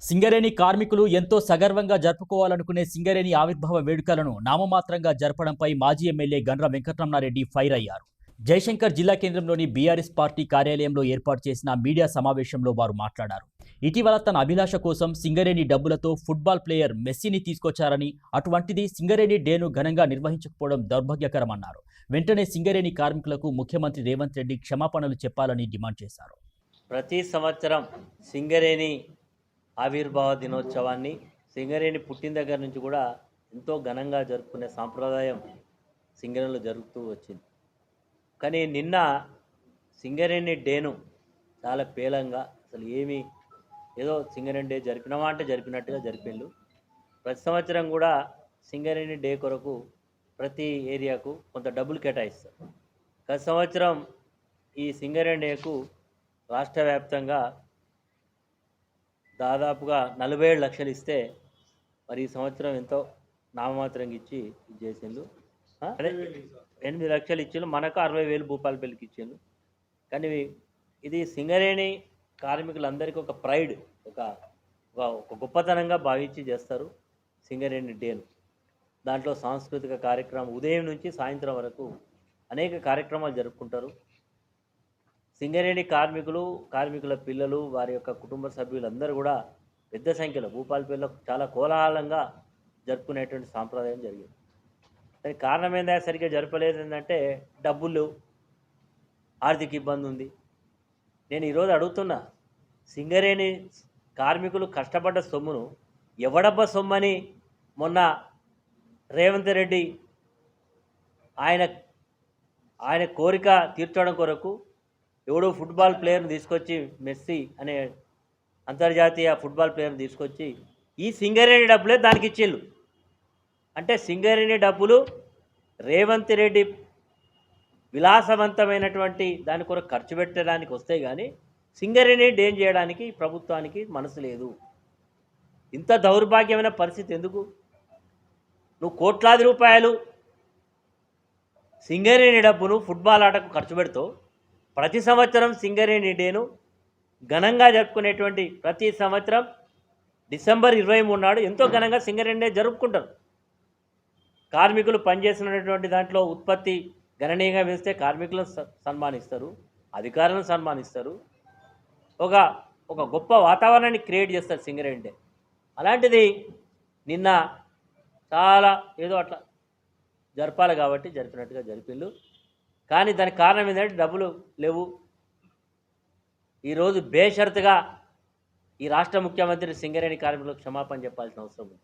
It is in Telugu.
సింగరేణి కార్మికులు ఎంతో సగర్వంగా జరుపుకోవాలనుకునే సింగరేణి ఆవిర్భావ వేడుకలను నామమాత్రంగా జరపడంపై మాజీ ఎమ్మెల్యే గండ్ర వెంకటరమణారెడ్డి ఫైర్ అయ్యారు. జయశంకర్ జిల్లా కేంద్రంలోని బీఆర్ఎస్ పార్టీ కార్యాలయంలో ఏర్పాటు చేసిన మీడియా సమావేశంలో వారు మాట్లాడారు. ఇటీవల తన అభిలాష కోసం సింగరేణి డబ్బులతో ఫుట్బాల్ ప్లేయర్ మెస్సీని తీసుకొచ్చారని, అటువంటిది సింగరేణి డేను ఘనంగా నిర్వహించకపోవడం దౌర్భాగ్యకరమన్నారు. వెంటనే సింగరేణి కార్మికులకు ముఖ్యమంత్రి రేవంత్ రెడ్డి క్షమాపణలు చెప్పాలని డిమాండ్ చేశారు. ప్రతి సంవత్సరం సింగరేణి ఆవిర్భావ దినోత్సవాన్ని సింగరేణి పుట్టిన దగ్గర నుంచి కూడా ఎంతో ఘనంగా జరుపుకునే సాంప్రదాయం సింగరేణిలో జరుగుతూ వచ్చింది. కానీ నిన్న సింగరేణి డేను చాలా పేలంగా అసలు ఏదో సింగరేణి డే జరిపినామా అంటే జరిపినట్టుగా జరిపిండు. ప్రతి సంవత్సరం కూడా సింగరేణి డే కొరకు ప్రతి ఏరియాకు కొంత డబ్బులు కేటాయిస్తారు. గత సంవత్సరం ఈ సింగరేణి డేకు రాష్ట్ర వ్యాప్తంగా దాదాపుగా 47 లక్షలు ఇస్తే మరి ఈ సంవత్సరం ఎంతో నామమాత్రంగా ఇచ్చి చేసిండు. అదే 8 లక్షలు ఇచ్చిండు, మనకు 60,000 భూపాలపల్లికి ఇచ్చిండు. కానీ ఇది సింగరేణి కార్మికులందరికీ ఒక ప్రైడ్, ఒక గొప్పతనంగా భావించి చేస్తారు సింగరేణి డేను. దాంట్లో సాంస్కృతిక కార్యక్రమం ఉదయం నుంచి సాయంత్రం వరకు అనేక కార్యక్రమాలు జరుపుకుంటారు. సింగరేణి కార్మికుల పిల్లలు, వారి యొక్క కుటుంబ సభ్యులందరూ కూడా పెద్ద సంఖ్యలో భూపాలపల్లిలో చాలా కోలాహలంగా జరుపుకునేటువంటి సాంప్రదాయం జరిగింది. దానికి కారణం ఏంటంటే సరిగ్గా జరపలేదు ఏంటంటే డబ్బులు, ఆర్థిక ఇబ్బంది ఉంది. నేను ఈరోజు అడుగుతున్నా, సింగరేణి కార్మికులు కష్టపడ్డ సొమ్మును ఎవడబ్బ సొమ్మని మొన్న రేవంత్ రెడ్డి ఆయన కోరిక తీర్చడం కొరకు ఎవడో ఫుట్బాల్ ప్లేయర్ని తీసుకొచ్చి, మెస్సీ అనే అంతర్జాతీయ ఫుట్బాల్ ప్లేయర్ని తీసుకొచ్చి ఈ సింగరేణి డబ్బులే దానికి ఇచ్చిళ్ళు. అంటే సింగరేణి డబ్బులు రేవంత్ రెడ్డి విలాసవంతమైనటువంటి దాని కొరకు ఖర్చు పెట్టడానికి వస్తాయి, కానీ సింగరేణి డేం చేయడానికి ప్రభుత్వానికి మనసు లేదు. ఇంత దౌర్భాగ్యమైన పరిస్థితి ఎందుకు? నువ్వు కోట్లాది రూపాయలు సింగరేణి డబ్బును ఫుట్బాల్ ఆటకు ఖర్చు పెడతావు. ప్రతి సంవత్సరం సింగరేణి డేను ఘనంగా జరుపుకునేటువంటి ప్రతి సంవత్సరం డిసెంబర్ 23 నాడు ఎంతో ఘనంగా సింగరేణి డే జరుపుకుంటారు. కార్మికులు పనిచేసినటువంటి దాంట్లో ఉత్పత్తి గణనీయంగా వేస్తే కార్మికులను సన్మానిస్తారు, అధికారులను సన్మానిస్తారు, ఒక గొప్ప వాతావరణాన్ని క్రియేట్ చేస్తారు సింగరేణి డే. అలాంటిది నిన్న చాలా ఏదో అట్లా జరపాలి కాబట్టి జరిపినట్టుగా జరిపిండు. కానీ దానికి కారణం ఏంటంటే డబ్బులు లేవు. ఈరోజు బేషరతుగా ఈ రాష్ట్ర ముఖ్యమంత్రి సింగరేణి కార్మికులకు క్షమాపణ చెప్పాల్సిన అవసరం ఉంది.